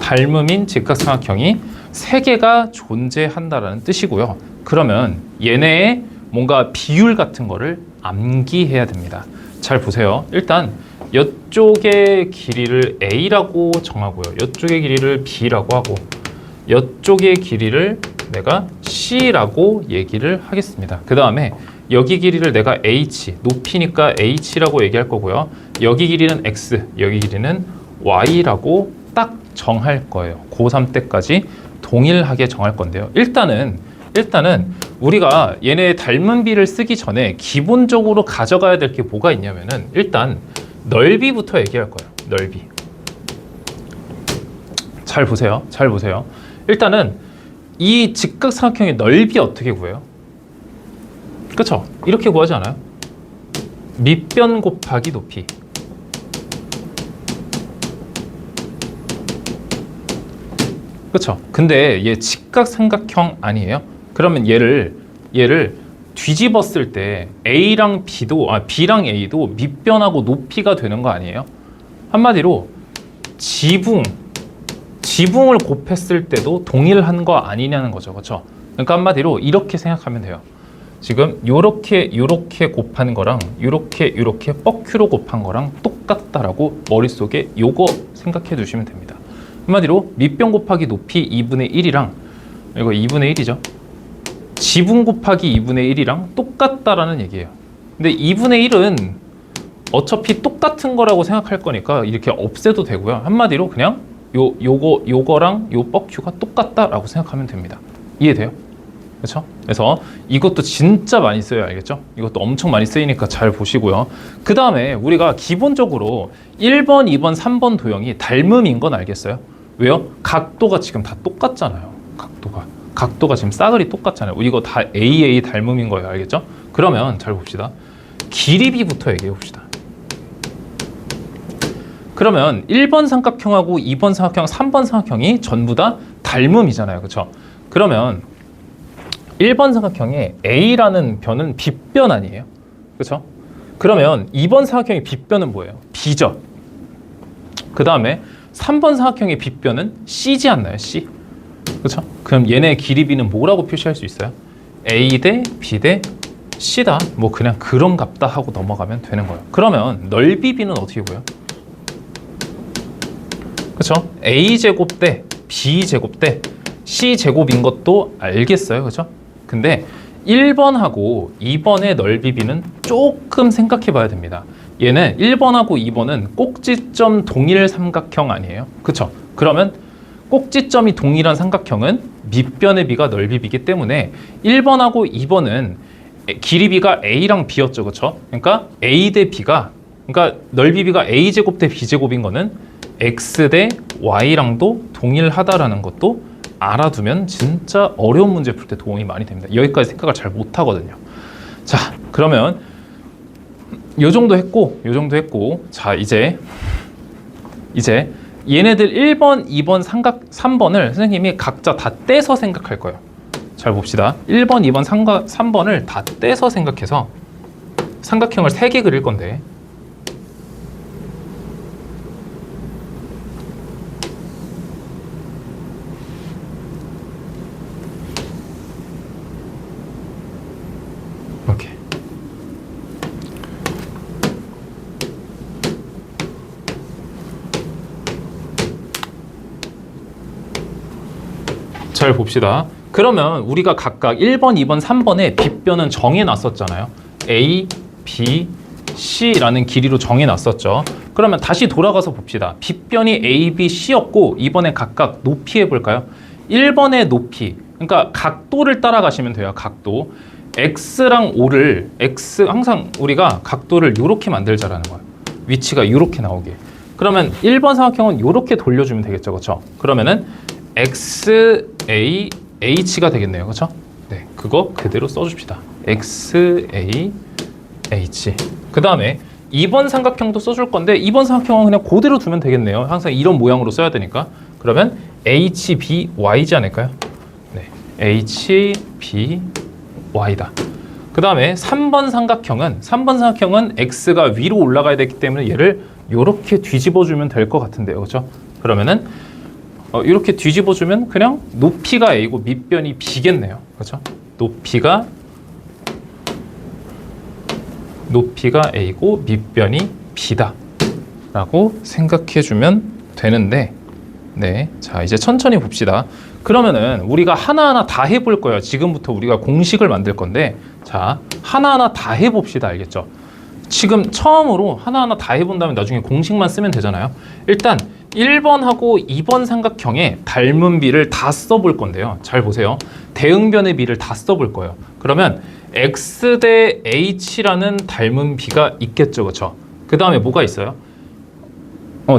닮음인 직각삼각형이 3개가 존재한다라는 뜻이고요. 그러면 얘네의 뭔가 비율 같은 거를 암기해야 됩니다. 잘 보세요. 일단 이쪽의 길이를 A라고 정하고요. 이쪽의 길이를 B라고 하고 이쪽의 길이를 내가 C라고 얘기를 하겠습니다. 그 다음에 여기 길이를 내가 H, 높이니까 H라고 얘기할 거고요. 여기 길이는 X, 여기 길이는 Y라고 딱 정할 거예요. 고3 때까지 동일하게 정할 건데요. 일단은 우리가 얘네 닮은 비를 쓰기 전에 기본적으로 가져가야 될 게 뭐가 있냐면은 일단 넓이부터 얘기할 거예요. 넓이. 잘 보세요. 잘 보세요. 일단은 이 직각삼각형의 넓이 어떻게 구해요? 그렇죠? 이렇게 구하지 않아요? 밑변 곱하기 높이. 그렇죠? 근데 얘 직각삼각형 아니에요? 그러면 얘를 뒤집었을 때 A랑 B랑 A도 밑변하고 높이가 되는 거 아니에요? 한마디로 지붕을 곱했을 때도 동일한 거 아니냐는 거죠. 그렇죠? 그러니까 한마디로 이렇게 생각하면 돼요. 지금 요렇게 곱한 거랑 요렇게 뻑큐로 곱한 거랑 똑같다라고 머릿속에 요거 생각해 두시면 됩니다. 한마디로 밑변 곱하기 높이 2분의 1이랑 이거 2분의 1이죠. 지붕 곱하기 2분의 1이랑 똑같다라는 얘기예요. 근데 2분의 1은 어차피 똑같은 거라고 생각할 거니까 이렇게 없애도 되고요. 한마디로 그냥 요거랑 요 뻑큐가 똑같다라고 생각하면 됩니다. 이해돼요? 그렇죠? 그래서 이것도 진짜 많이 써요. 알겠죠? 이것도 엄청 많이 쓰이니까 잘 보시고요. 그 다음에 우리가 기본적으로 1번, 2번, 3번 도형이 닮음인 건 알겠어요? 왜요? 각도가 지금 다 똑같잖아요. 각도가 지금 싸그리 똑같잖아요. 이거 다 AA 닮음인 거예요. 알겠죠? 그러면 잘 봅시다. 길이비부터 얘기해 봅시다. 그러면 1번 삼각형하고 2번 삼각형, 3번 삼각형이 전부 다 닮음이잖아요. 그렇죠? 그러면 1번 삼각형의 A라는 변은 빗변 아니에요? 그렇죠? 그러면 2번 삼각형의 빗변은 뭐예요? B죠. 그 다음에 3번 삼각형의 빗변은 C지 않나요? C. 그렇죠? 그럼 얘네 길이비는 뭐라고 표시할 수 있어요? A 대 B 대 C다. 뭐 그냥 그런 값다 하고 넘어가면 되는 거예요. 그러면 넓이비는 어떻게 보여요? 그렇죠? A 제곱 대 B 제곱 대 C 제곱인 것도 알겠어요. 그렇죠? 근데 1번하고 2번의 넓이비는 조금 생각해 봐야 됩니다. 얘는 1번하고 2번은 꼭지점 동일 삼각형 아니에요? 그쵸? 그러면 꼭지점이 동일한 삼각형은 밑변의 비가 넓이비이기 때문에 1번하고 2번은 길이비가 A랑 B였죠. 그쵸? 그러니까 A 대 B가, 그러니까 넓이비가 A제곱 대 B제곱인 거는 X 대 Y랑도 동일하다라는 것도 알아두면 진짜 어려운 문제 풀 때 도움이 많이 됩니다. 여기까지 생각을 잘 못하거든요. 자, 그러면 요 정도 했고 자, 이제 얘네들 1번, 2번, 3번을 선생님이 각자 다 떼서 생각할 거예요. 잘 봅시다. 1번, 2번, 3번을 다 떼서 생각해서 삼각형을 3개 그릴 건데 잘 봅시다. 그러면 우리가 각각 1번, 2번, 3번에 빗변은 정해놨었잖아요. A, B, C라는 길이로 정해놨었죠. 그러면 다시 돌아가서 봅시다. 빗변이 A, B, C였고 이번에 각각 높이 해볼까요? 1번의 높이, 그러니까 각도를 따라가시면 돼요. 각도. X랑 O를, X 항상 우리가 각도를 이렇게 만들자라는 거예요. 위치가 이렇게 나오게. 그러면 1번 삼각형은 이렇게 돌려주면 되겠죠. 그렇죠? 그러면은 X, A, H가 되겠네요. 그렇죠? 네, 그거 그대로 써줍시다. X, A, H. 그 다음에 2번 삼각형도 써줄 건데 2번 삼각형은 그냥 그대로 두면 되겠네요. 항상 이런 모양으로 써야 되니까. 그러면 H, B, Y지 않을까요? 네, H, B, Y다. 그 다음에 3번 삼각형은 X가 위로 올라가야 되기 때문에 얘를 이렇게 뒤집어주면 될 것 같은데요. 그렇죠? 그러면은 이렇게 뒤집어주면 그냥 높이가 A고 밑변이 B겠네요. 그렇죠? 높이가 A고 밑변이 B다 라고 생각해주면 되는데, 네, 자 이제 천천히 봅시다. 그러면은 우리가 하나하나 다 해볼 거예요. 지금부터 우리가 공식을 만들 건데, 자 하나하나 다 해봅시다. 알겠죠? 지금 처음으로 하나하나 다 해본 다음에 나중에 공식만 쓰면 되잖아요. 일단 1번하고 2번 삼각형에 닮은 비를 다 써볼 건데요. 잘 보세요. 대응변의 비를 다 써볼 거예요. 그러면 X 대 H라는 닮은 비가 있겠죠. 그렇죠? 그 다음에 뭐가 있어요?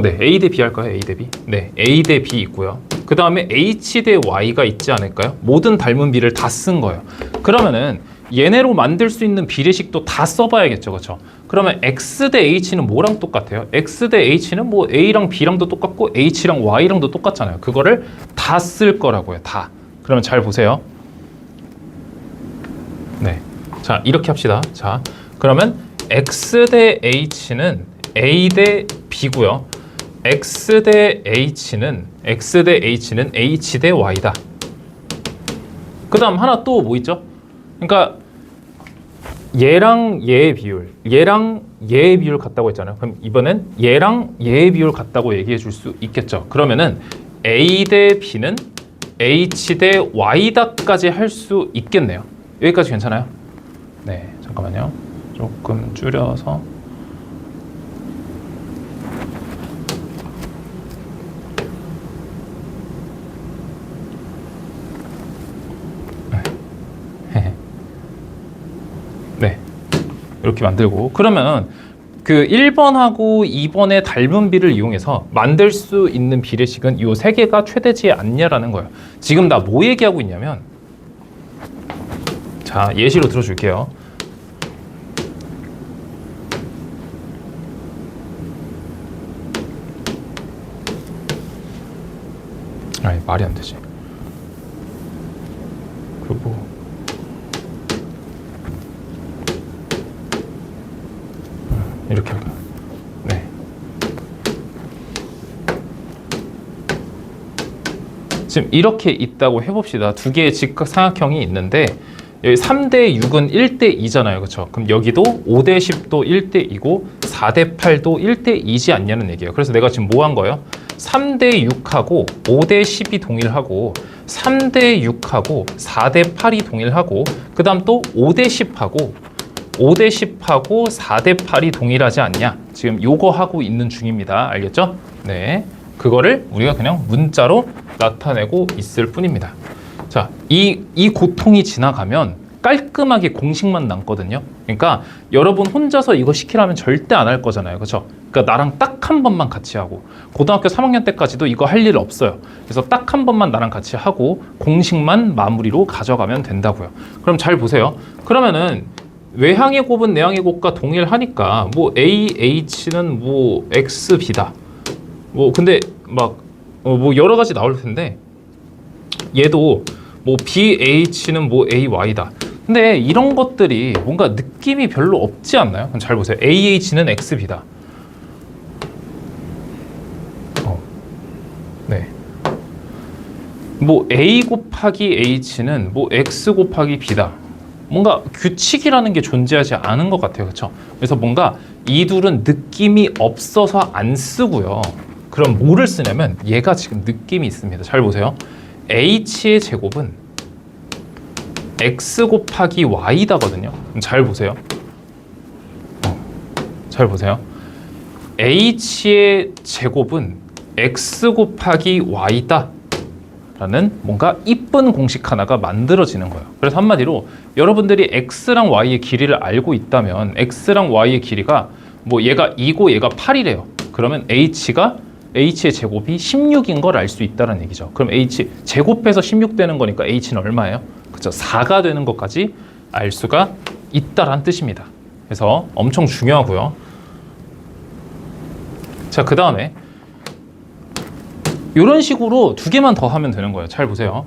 네, A 대 B 할까요? A 대 B? 네, A 대 B 있고요. 그 다음에 H 대 Y가 있지 않을까요? 모든 닮은 비를 다 쓴 거예요. 그러면은 얘네로 만들 수 있는 비례식도 다 써봐야겠죠. 그렇죠? 그러면 X 대 H는 뭐랑 똑같아요? X 대 H는 뭐 A랑 B랑도 똑같고 H랑 Y랑도 똑같잖아요. 그거를 다 쓸 거라고요. 다. 그러면 잘 보세요. 네, 자 이렇게 합시다. 자 그러면 X 대 H는 A 대 B고요. X 대 H는 H 대 Y다. 그 다음 하나 또 뭐 있죠? 그러니까 얘랑 얘의 비율, 얘랑 얘의 비율 같다고 했잖아요. 그럼 이번엔 얘랑 얘의 비율 같다고 얘기해 줄 수 있겠죠. 그러면은 A 대 B는 H 대 Y다까지 할 수 있겠네요. 여기까지 괜찮아요? 네, 잠깐만요. 조금 줄여서. 네, 이렇게 만들고. 그러면 그 1번하고 2번의 닮은 비를 이용해서 만들 수 있는 비례식은 이 세 개가 최대지 않냐라는 거예요. 지금 나 뭐 얘기하고 있냐면, 자 예시로 들어줄게요. 아니 말이 안 되지. 그리고 이렇게 할까요? 네. 지금 이렇게 있다고 해봅시다. 두 개의 직각 삼각형이 있는데 여기 3대 6은 1대 2잖아요. 그렇죠? 그럼 여기도 5대 10도 1대 2고 4대 8도 1대 2지 않냐는 얘기예요. 그래서 내가 지금 뭐 한 거예요? 3대 6하고 5대 10이 동일하고 3대 6하고 4대 8이 동일하고 그 다음 또 5대 10하고 5대 10하고 4대 8이 동일하지 않냐? 지금 요거 하고 있는 중입니다. 알겠죠? 네, 그거를 우리가 그냥 문자로 나타내고 있을 뿐입니다. 자, 이 고통이 지나가면 깔끔하게 공식만 남거든요. 그러니까 여러분 혼자서 이거 시키라면 절대 안 할 거잖아요. 그렇죠? 그러니까 나랑 딱 한 번만 같이 하고 고등학교 3학년 때까지도 이거 할 일 없어요. 그래서 딱 한 번만 나랑 같이 하고 공식만 마무리로 가져가면 된다고요. 그럼 잘 보세요. 그러면은 외항의 곱은 내항의 곱과 동일하니까 뭐 AH는 뭐 XB다. 뭐 근데 막 뭐 여러 가지 나올 텐데 얘도 뭐 BH는 뭐 AY다. 근데 이런 것들이 뭔가 느낌이 별로 없지 않나요? 잘 보세요. AH는 XB다. 네. 뭐 A 곱하기 H는 뭐 X 곱하기 B다. 뭔가 규칙이라는 게 존재하지 않은 것 같아요. 그렇죠? 그래서 뭔가 이 둘은 느낌이 없어서 안 쓰고요. 그럼 뭐를 쓰냐면 얘가 지금 느낌이 있습니다. 잘 보세요. h의 제곱은 x 곱하기 y다거든요. 잘 보세요. 잘 보세요. h의 제곱은 x 곱하기 y다 라는 뭔가 이쁜 공식 하나가 만들어지는 거예요. 그래서 한마디로 여러분들이 x랑 y의 길이를 알고 있다면 x랑 y의 길이가 뭐 얘가 2고 얘가 8이래요. 그러면 h의 제곱이 16인 걸 알 수 있다는 얘기죠. 그럼 h 제곱해서 16 되는 거니까 h는 얼마예요? 그렇죠. 4가 되는 것까지 알 수가 있다란 뜻입니다. 그래서 엄청 중요하고요. 자, 그 다음에 이런 식으로 두 개만 더 하면 되는 거예요. 잘 보세요.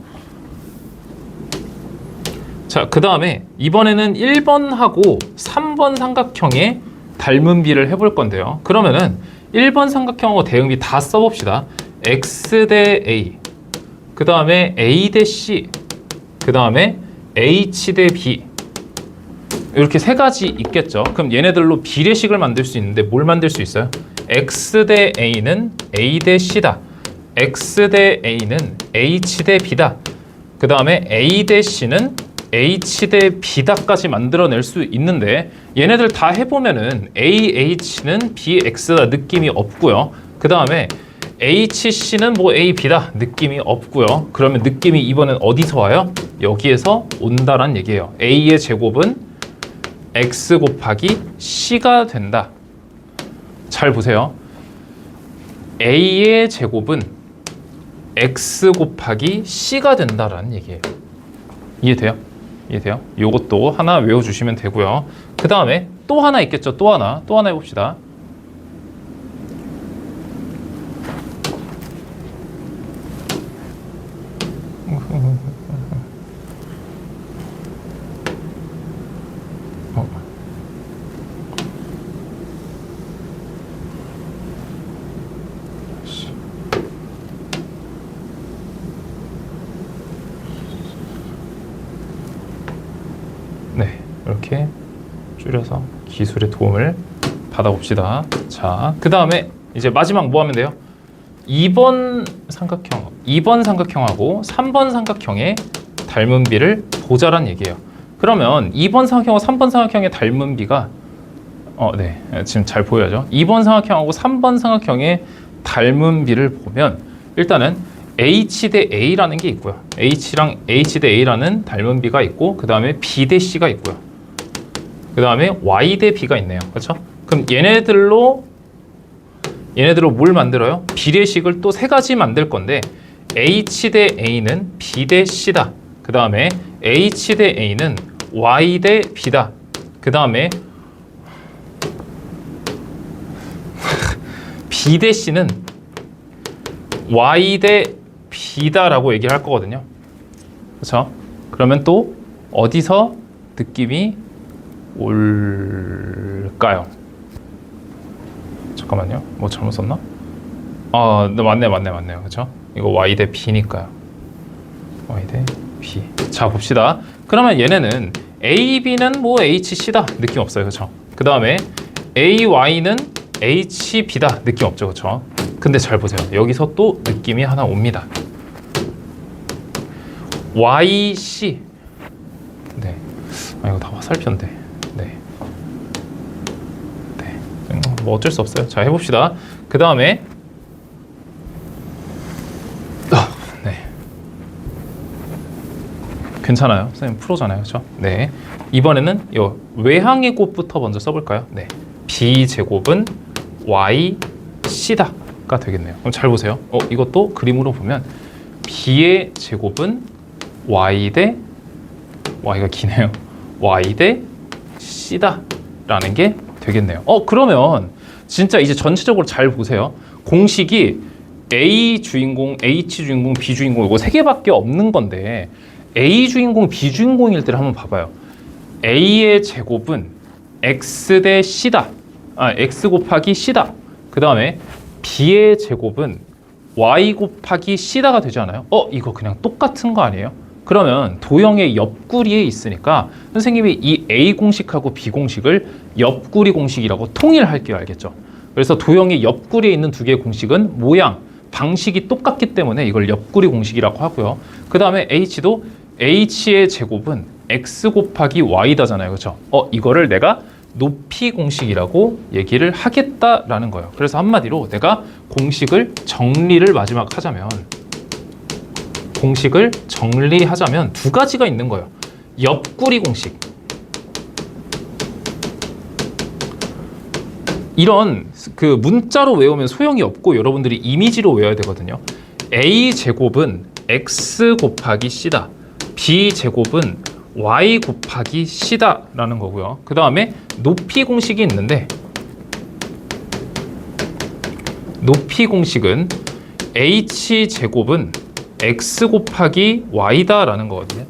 자, 그 다음에 이번에는 1번하고 3번 삼각형의 닮은비를 해볼 건데요. 그러면은 1번 삼각형하고 대응비 다 써봅시다. x 대 a, 그 다음에 a 대 c, 그 다음에 h 대 b, 이렇게 세 가지 있겠죠. 그럼 얘네들로 비례식을 만들 수 있는데 뭘 만들 수 있어요? x 대 a는 a 대 c다. x 대 a는 h 대 b다. 그 다음에 a 대 c는 h 대 b다까지 만들어낼 수 있는데 얘네들 다 해보면은 ah는 bx다 느낌이 없고요. 그 다음에 hc는 뭐 a, b다 느낌이 없고요. 그러면 느낌이 이번엔 어디서 와요? 여기에서 온다란 얘기예요. a의 제곱은 x 곱하기 c가 된다. 잘 보세요. a의 제곱은 x 곱하기 c가 된다라는 얘기예요. 이해돼요? 이해돼요? 요것도 하나 외워주시면 되고요. 그 다음에 또 하나 있겠죠. 또 하나 해봅시다. 네, 이렇게 줄여서 기술의 도움을 받아봅시다. 자, 그 다음에 이제 마지막 뭐 하면 돼요? 2번 삼각형하고 3번 삼각형의 닮은비를 보자란 얘기예요. 그러면 2번 삼각형하고 3번 삼각형의 닮은비가 네, 지금 잘 보여야죠. 2번 삼각형하고 3번 삼각형의 닮은비를 보면 일단은 h 대 a라는 게 있고요. h 대 a라는 닮은비가 있고 그 다음에 b 대 c가 있고요. 그 다음에 y 대 b가 있네요. 그렇죠? 그럼 얘네들로 뭘 만들어요? 비례식을 또 세 가지 만들 건데 h 대 a는 b 대 c다. 그 다음에 h 대 a는 y 대 b다. 그 다음에 b 대 c는 y 대 b다라고 얘기를 할 거거든요. 그렇죠? 그러면 또 어디서 느낌이 올까요? 잠깐만요. 뭐 잘못 썼나? 네, 맞네요. 그렇죠? 이거 y 대 b니까요. y 대 b. 자, 봅시다. 그러면 얘네는 a, b는 뭐 h, c다. 느낌 없어요. 그렇죠? 그 다음에 a, y는 h, b다. 느낌 없죠. 그렇죠? 근데 잘 보세요. 여기서 또 느낌이 하나 옵니다. y, c. 네. 이거 다 화살표인데. 네. 뭐 어쩔 수 없어요. 자, 해봅시다. 그 다음에 네. 괜찮아요. 선생님 프로잖아요. 그렇죠? 네. 이번에는 이 외항의 곱부터 먼저 써볼까요? 네. b제곱은 y, c다가 되겠네요. 그럼 잘 보세요. 이것도 그림으로 보면 b의 제곱은 y 대 y가 기네요. y 대 c다라는 게 되겠네요. 그러면 진짜 이제 전체적으로 잘 보세요. 공식이 A 주인공, H 주인공, B 주인공 이거 세 개밖에 없는 건데 A 주인공, B 주인공일 때를 한번 봐봐요. A의 제곱은 X 대 C다. X 곱하기 C다. 그 다음에 B의 제곱은 Y 곱하기 C다가 되지 않아요? 이거 그냥 똑같은 거 아니에요? 그러면 도형의 옆구리에 있으니까 선생님이 이 A 공식하고 B 공식을 옆구리 공식이라고 통일할게요. 알겠죠? 그래서 도형의 옆구리에 있는 두 개의 공식은 모양, 방식이 똑같기 때문에 이걸 옆구리 공식이라고 하고요. 그 다음에 h도 h의 제곱은 x 곱하기 y다잖아요. 그렇죠? 이거를 내가 높이 공식이라고 얘기를 하겠다라는 거예요. 그래서 한마디로 내가 공식을 정리하자면 두 가지가 있는 거예요. 옆구리 공식. 이런 그 문자로 외우면 소용이 없고 여러분들이 이미지로 외워야 되거든요. a 제곱은 x 곱하기 c다. b 제곱은 y 곱하기 c다 라는 거고요. 그 다음에 높이 공식이 있는데 높이 공식은 h 제곱은 x 곱하기 y다 라는 거거든요.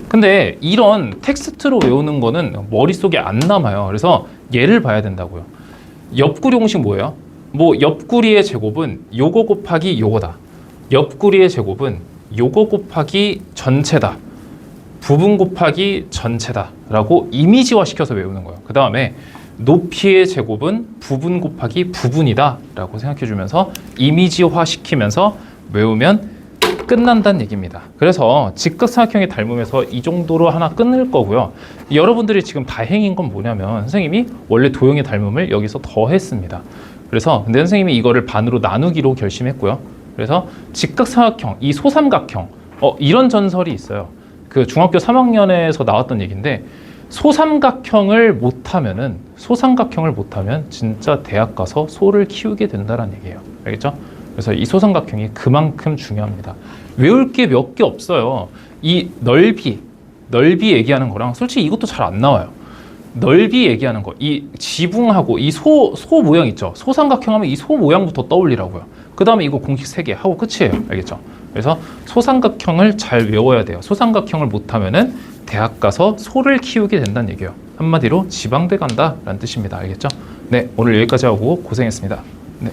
근데 이런 텍스트로 외우는 거는 머릿속에 안 남아요. 그래서 얘를 봐야 된다고요. 옆구리 공식 뭐예요? 뭐 옆구리의 제곱은 요거 곱하기 요거다. 옆구리의 제곱은 요거 곱하기 전체다. 부분 곱하기 전체다 라고 이미지화 시켜서 외우는 거예요. 그 다음에 높이의 제곱은 부분 곱하기 부분이다 라고 생각해 주면서 이미지화 시키면서 외우면 끝난다는 얘기입니다. 그래서 직각삼각형의 닮음에서 이 정도로 하나 끊을 거고요. 여러분들이 지금 다행인 건 뭐냐면 선생님이 원래 도형의 닮음을 여기서 더했습니다. 그래서 근데 선생님이 이거를 반으로 나누기로 결심했고요. 그래서 직각삼각형, 이 소삼각형 이런 전설이 있어요. 그 중학교 3학년에서 나왔던 얘기인데 소삼각형을 못하면 진짜 대학 가서 소를 키우게 된다는 얘기예요. 알겠죠? 그래서 이 소삼각형이 그만큼 중요합니다. 외울 게 몇 개 없어요. 이 넓이 얘기하는 거랑 솔직히 이것도 잘 안 나와요. 넓이 얘기하는 거, 이 지붕하고 이 소 모양 있죠? 소삼각형 하면 이 소 모양부터 떠올리라고요. 그 다음에 이거 공식 3개 하고 끝이에요. 알겠죠? 그래서 소삼각형을 잘 외워야 돼요. 소삼각형을 못하면은 대학 가서 소를 키우게 된다는 얘기예요. 한마디로 지방대 간다라는 뜻입니다. 알겠죠? 네, 오늘 여기까지 하고 고생했습니다. 네.